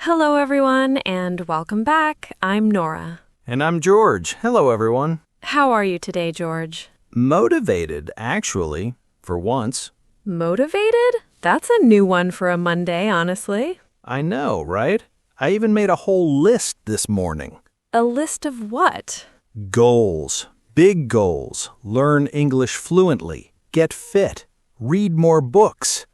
Hello, everyone, and welcome back. I'm Nora. And I'm George. Hello, everyone. How are you today, George? Motivated, actually, for once. Motivated? That's a new one for a Monday, honestly. I know, right? I even made a whole list this morning. A list of what? Goals. Big goals. Learn English fluently. Get fit. Read more books.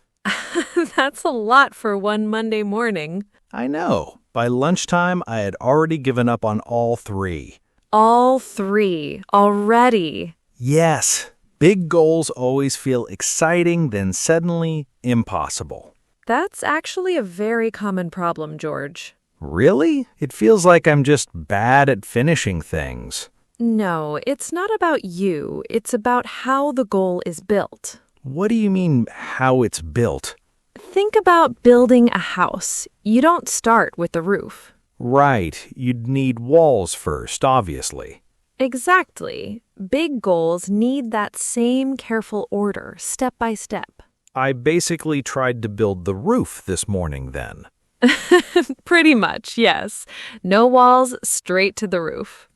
That's a lot for one Monday morning. I know. By lunchtime, I had already given up on all three. All three already. Yes. Big goals always feel exciting, then suddenly impossible. That's actually a very common problem, George. Really? It feels like I'm just bad at finishing things. No, it's not about you. It's about how the goal is built. What do you mean, how it's built? Think about building a house. You don't start with the roof. Right. You'd need walls first, obviously. Exactly. Big goals need that same careful order, step by step. I basically tried to build the roof this morning then. Pretty much, yes. No walls, straight to the roof.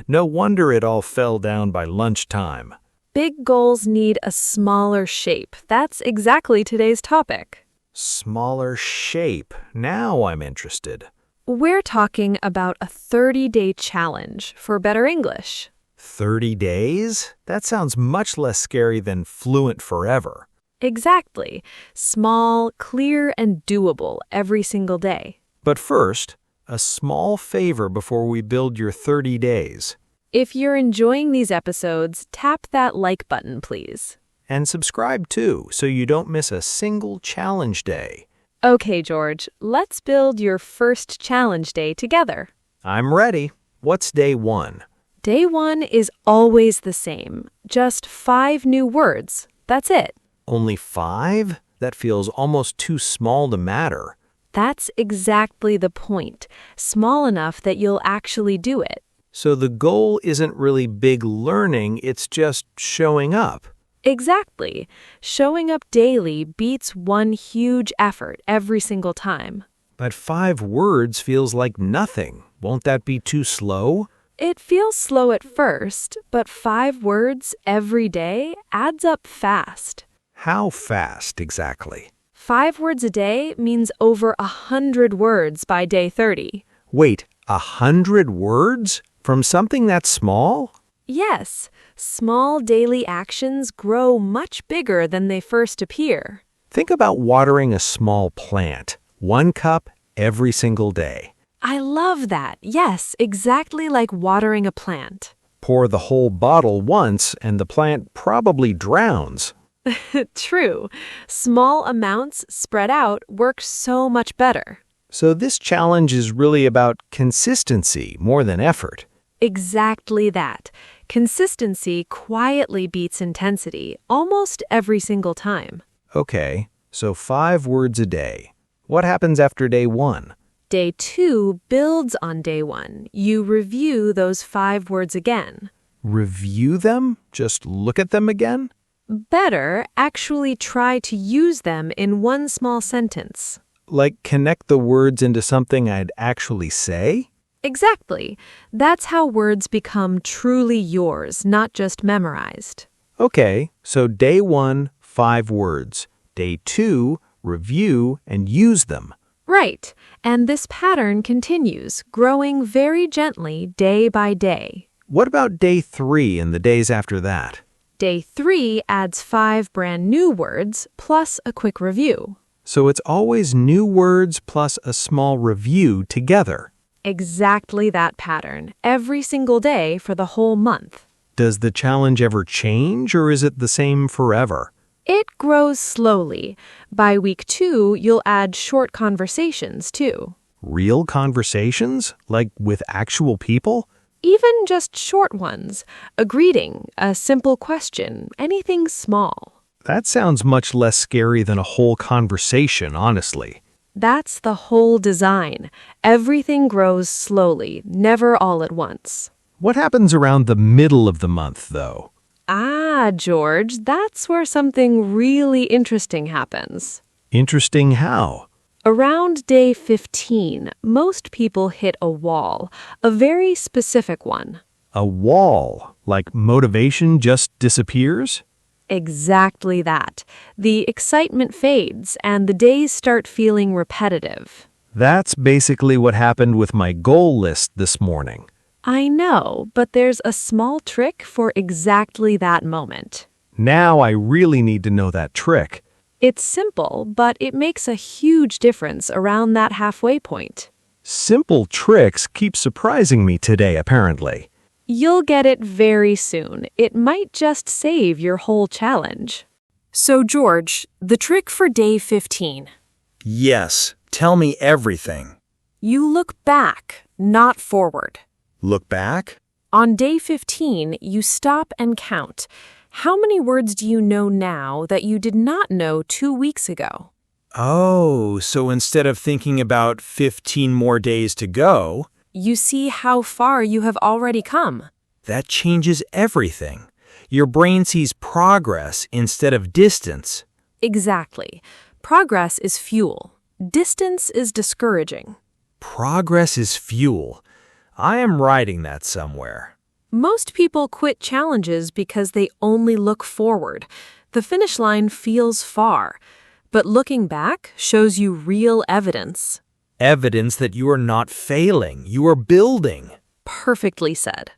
No wonder it all fell down by lunchtime. Big goals need a smaller shape. That's exactly today's topic. Smaller shape. Now I'm interested. We're talking about a 30-day challenge for better English. 30 days? That sounds much less scary than fluent forever. Exactly. Small, clear, and doable every single day. But first, a small favor before we build your 30 days. If you're enjoying these episodes, tap that like button, please. And subscribe too, so you don't miss a single challenge day. Okay, George, let's build your first challenge day together. I'm ready. What's day 1? Day 1 is always the same. Just 5 new words. That's it. Only 5? That feels almost too small to matter. That's exactly the point. Small enough that you'll actually do it. So the goal isn't really big learning, it's just showing up. Exactly. Showing up daily beats one huge effort every single time. But 5 words feels like nothing. Won't that be too slow? It feels slow at first, but 5 words every day adds up fast. How fast exactly? 5 words a day means over 100 words by day 30. Wait, 100 words? From something that small? Yes, small daily actions grow much bigger than they first appear. Think about watering a small plant. 1 cup every single day. I love that. Yes, exactly like watering a plant. Pour the whole bottle once and the plant probably drowns. True. Small amounts spread out work so much better. So this challenge is really about consistency more than effort. Exactly that. Consistency quietly beats intensity almost every single time. Okay, so 5 words a day. What happens after day 1? Day 2 builds on day 1. You review those 5 words again. Review them? Just look at them again? Better, actually try to use them in one small sentence. Like connect the words into something I'd actually say? Exactly. That's how words become truly yours, not just memorized. Okay, so day 1, 5 words. Day 2, review and use them. Right. And this pattern continues, growing very gently day by day. What about day 3 and the days after that? Day 3 adds 5 brand new words plus a quick review. So it's always new words plus a small review together. Exactly that pattern, every single day for the whole month. Does the challenge ever change or is it the same forever? It grows slowly. By week 2, you'll add short conversations too. Real conversations? Like with actual people? Even just short ones. A greeting, a simple question, anything small. That sounds much less scary than a whole conversation, honestly. That's the whole design. Everything grows slowly, never all at once. What happens around the middle of the month, though? Ah, George, that's where something really interesting happens. Interesting how? Around day 15, most people hit a wall, a very specific one. A wall, like motivation just disappears? Exactly that. The excitement fades and the days start feeling repetitive. That's basically what happened with my goal list this morning. I know, but there's a small trick for exactly that moment. Now I really need to know that trick. It's simple, but it makes a huge difference around that halfway point. Simple tricks keep surprising me today, apparently. You'll get it very soon. It might just save your whole challenge. So, George, the trick for day 15. Yes, tell me everything. You look back, not forward. Look back? On day 15, you stop and count. How many words do you know now that you did not know 2 weeks ago? Oh, so instead of thinking about 15 more days to go, You see how far you have already come. that changes everything. Your brain sees progress instead of distance. Exactly. Progress is fuel. Distance is discouraging. Progress is fuel. I am writing that somewhere. Most people quit challenges because they only look forward. The finish line feels far, but looking back shows you real evidence. Evidence that you are not failing, you are building. Perfectly said.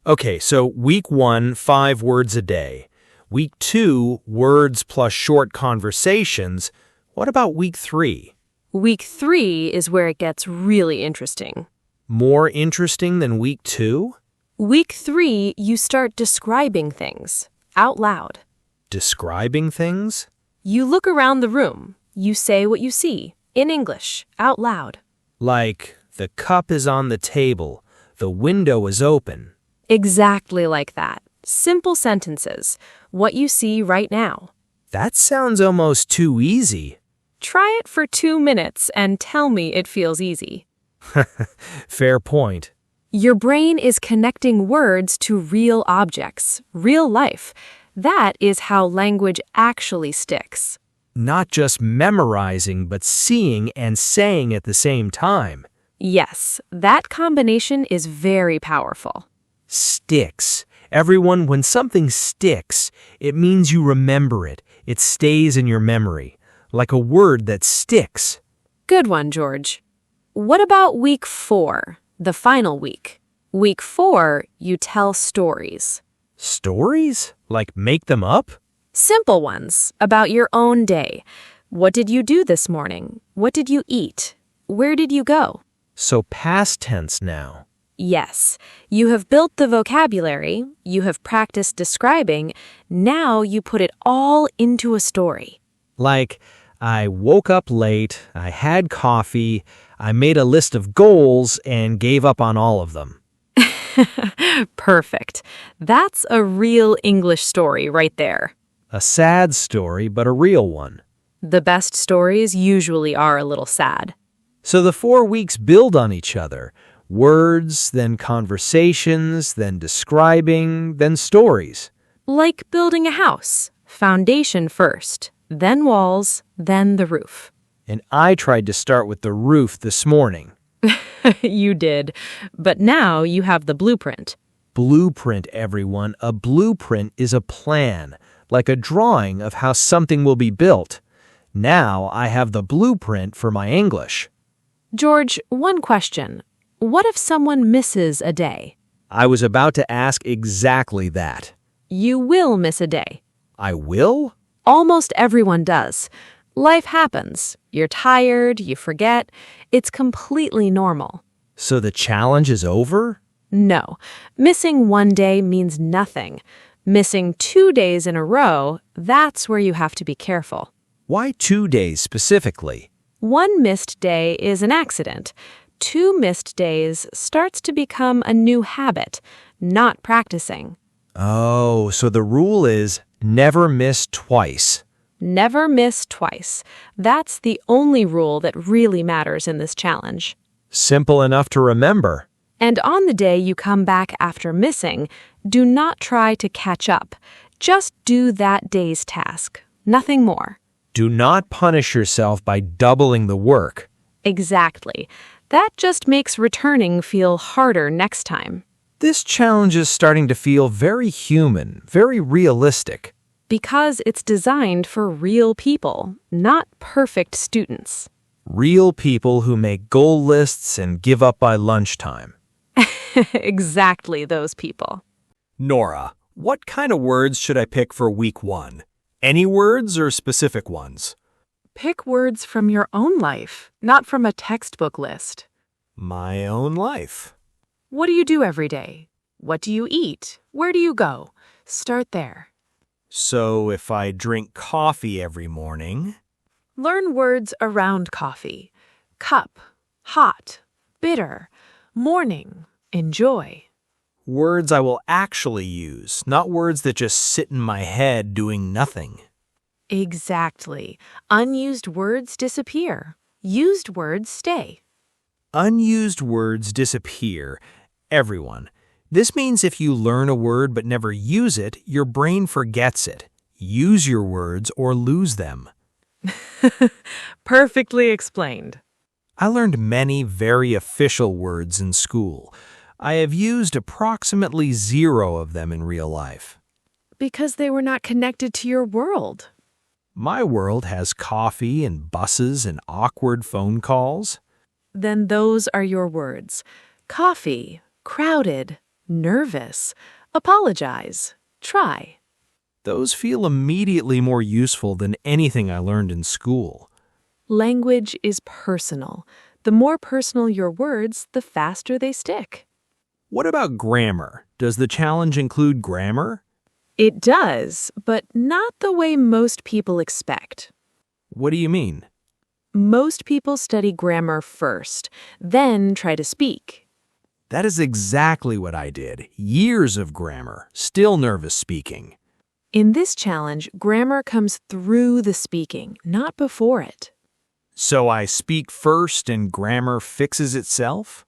Okay, so week 1, 5 words a day. Week 2, words plus short conversations. What about week 3? Week 3 is where it gets really interesting. More interesting than week 2? Week 3, you start describing things out loud. Describing things? You look around the room. You say what you see, in English, out loud. Like, the cup is on the table, the window is open. Exactly like that. Simple sentences. What you see right now. That sounds almost too easy. Try it for 2 minutes and tell me it feels easy. Fair point. Your brain is connecting words to real objects, real life. That is how language actually sticks. Not just memorizing, but seeing and saying at the same time. Yes, that combination is very powerful. Sticks. Everyone, when something sticks, it means you remember it. It stays in your memory, like a word that sticks. Good one, George. What about week 4, the final week? Week 4, you tell stories. Stories? Like make them up? Simple ones about your own day. What did you do this morning? What did you eat? Where did you go? So past tense now. Yes, you have built the vocabulary, you have practiced describing, now you put it all into a story. Like, I woke up late, I had coffee, I made a list of goals and gave up on all of them. Perfect. That's a real English story right there. A sad story, but a real one. The best stories usually are a little sad. So the 4 weeks build on each other. Words, then conversations, then describing, then stories. Like building a house. Foundation first, then walls, then the roof. And I tried to start with the roof this morning. You did, but now you have the blueprint. Blueprint, everyone. A blueprint is a plan, like a drawing of how something will be built. Now I have the blueprint for my English. George, one question. What if someone misses a day? I was about to ask exactly that. You will miss a day. I will? Almost everyone does. Life happens. You're tired, you forget. It's completely normal. So the challenge is over? No, missing 1 day means nothing. Missing 2 days in a row, that's where you have to be careful. Why 2 days specifically? 1 missed day is an accident. 2 missed days starts to become a new habit, not practicing. Oh, so the rule is never miss twice. Never miss twice. That's the only rule that really matters in this challenge. Simple enough to remember. And on the day you come back after missing, do not try to catch up. Just do that day's task. Nothing more. Do not punish yourself by doubling the work. Exactly. That just makes returning feel harder next time. This challenge is starting to feel very human, very realistic. Because it's designed for real people, not perfect students. Real people who make goal lists and give up by lunchtime. Exactly those people. Nora, what kind of words should I pick for week 1? Any words or specific ones? Pick words from your own life, not from a textbook list. My own life. What do you do every day? What do you eat? Where do you go? Start there. So if I drink coffee every morning... Learn words around coffee. Cup, hot, bitter, morning, enjoy. Words I will actually use, not words that just sit in my head doing nothing. Exactly. Unused words disappear. Used words stay. Unused words disappear. Everyone. This means if you learn a word but never use it, your brain forgets it. Use your words or lose them. Perfectly explained. I learned many very official words in school. I have used approximately 0 of them in real life. Because they were not connected to your world. My world has coffee and buses and awkward phone calls. Then those are your words. Coffee, crowded, nervous, apologize, try. Those feel immediately more useful than anything I learned in school. Language is personal. The more personal your words, the faster they stick. What about grammar? Does the challenge include grammar? It does, but not the way most people expect. What do you mean? Most people study grammar first, then try to speak. That is exactly what I did. Years of grammar, still nervous speaking. In this challenge, grammar comes through the speaking, not before it. So I speak first and grammar fixes itself?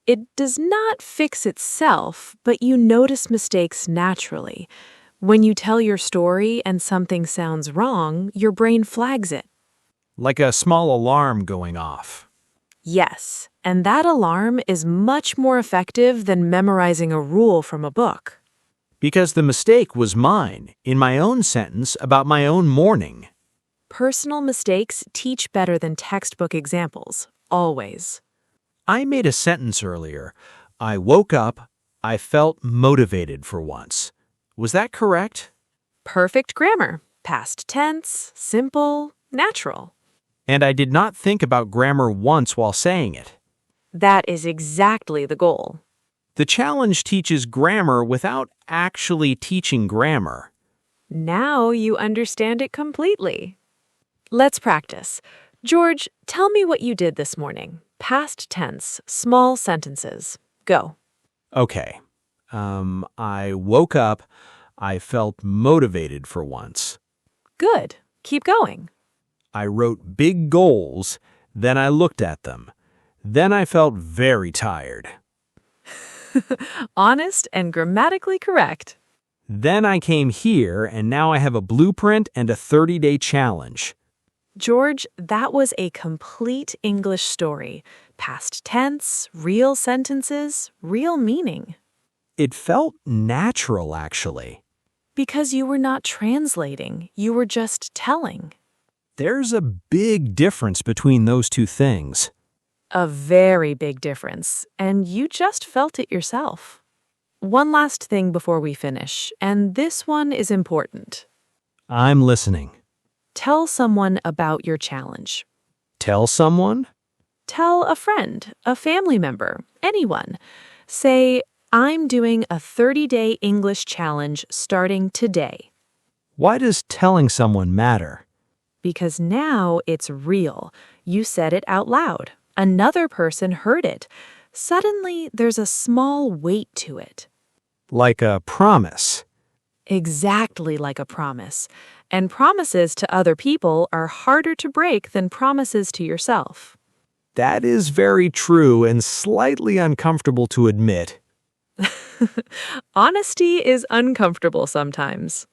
It does not fix itself, but you notice mistakes naturally. When you tell your story and something sounds wrong, your brain flags it. Like a small alarm going off. Yes, and that alarm is much more effective than memorizing a rule from a book. Because the mistake was mine, in my own sentence about my own morning. Personal mistakes teach better than textbook examples, always. I made a sentence earlier. I woke up, I felt motivated for once. Was that correct? Perfect grammar. Past tense, simple, natural. And I did not think about grammar once while saying it. That is exactly the goal. The challenge teaches grammar without actually teaching grammar. Now you understand it completely. Let's practice. George, tell me what you did this morning. Past tense, small sentences. Go. Okay. I woke up. I felt motivated for once. Good. Keep going. I wrote big goals. Then I looked at them. Then I felt very tired. Honest and grammatically correct. Then I came here, and now I have a blueprint and a 30-day challenge. George, that was a complete English story. Past tense, real sentences, real meaning. It felt natural, actually. Because you were not translating, you were just telling. There's a big difference between those two things. A very big difference, and you just felt it yourself. One last thing before we finish, and this one is important. I'm listening. Tell someone about your challenge. Tell someone? Tell a friend, a family member, anyone. Say, I'm doing a 30-day English challenge starting today. Why does telling someone matter? Because now it's real. You said it out loud. Another person heard it. Suddenly, there's a small weight to it. Like a promise. Exactly like a promise. And promises to other people are harder to break than promises to yourself. That is very true and slightly uncomfortable to admit. Honesty is uncomfortable sometimes.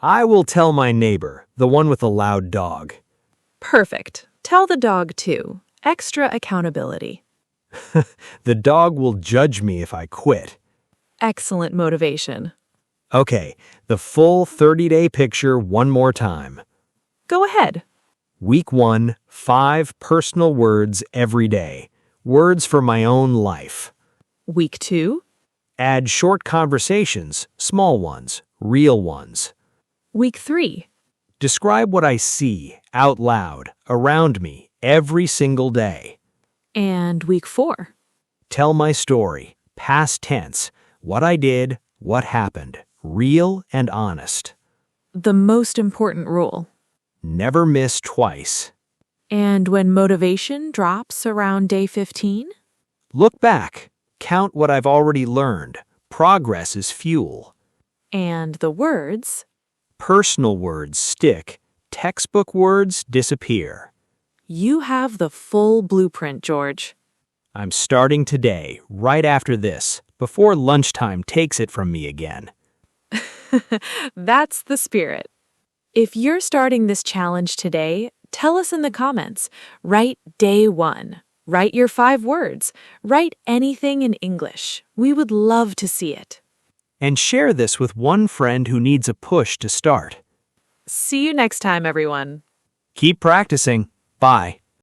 I will tell my neighbor, the one with the loud dog. Perfect. Tell the dog too. Extra accountability. The dog will judge me if I quit. Excellent motivation. Okay, the full 30-day picture one more time. Go ahead. Week 1, 5 personal words every day. Words for my own life. Week 2. Add short conversations, small ones, real ones. Week 3. Describe what I see, out loud, around me, every single day. And week 4. Tell my story, past tense, what I did, what happened, real and honest. The most important rule. Never miss twice. And when motivation drops around day 15? Look back. Count what I've already learned. Progress is fuel. And the words? Personal words stick. Textbook words disappear. You have the full blueprint, George. I'm starting today, right after this, before lunchtime takes it from me again. That's the spirit. If you're starting this challenge today, tell us in the comments. Write day 1. Write your 5 words. Write anything in English. We would love to see it. And share this with one friend who needs a push to start. See you next time, everyone. Keep practicing. Bye.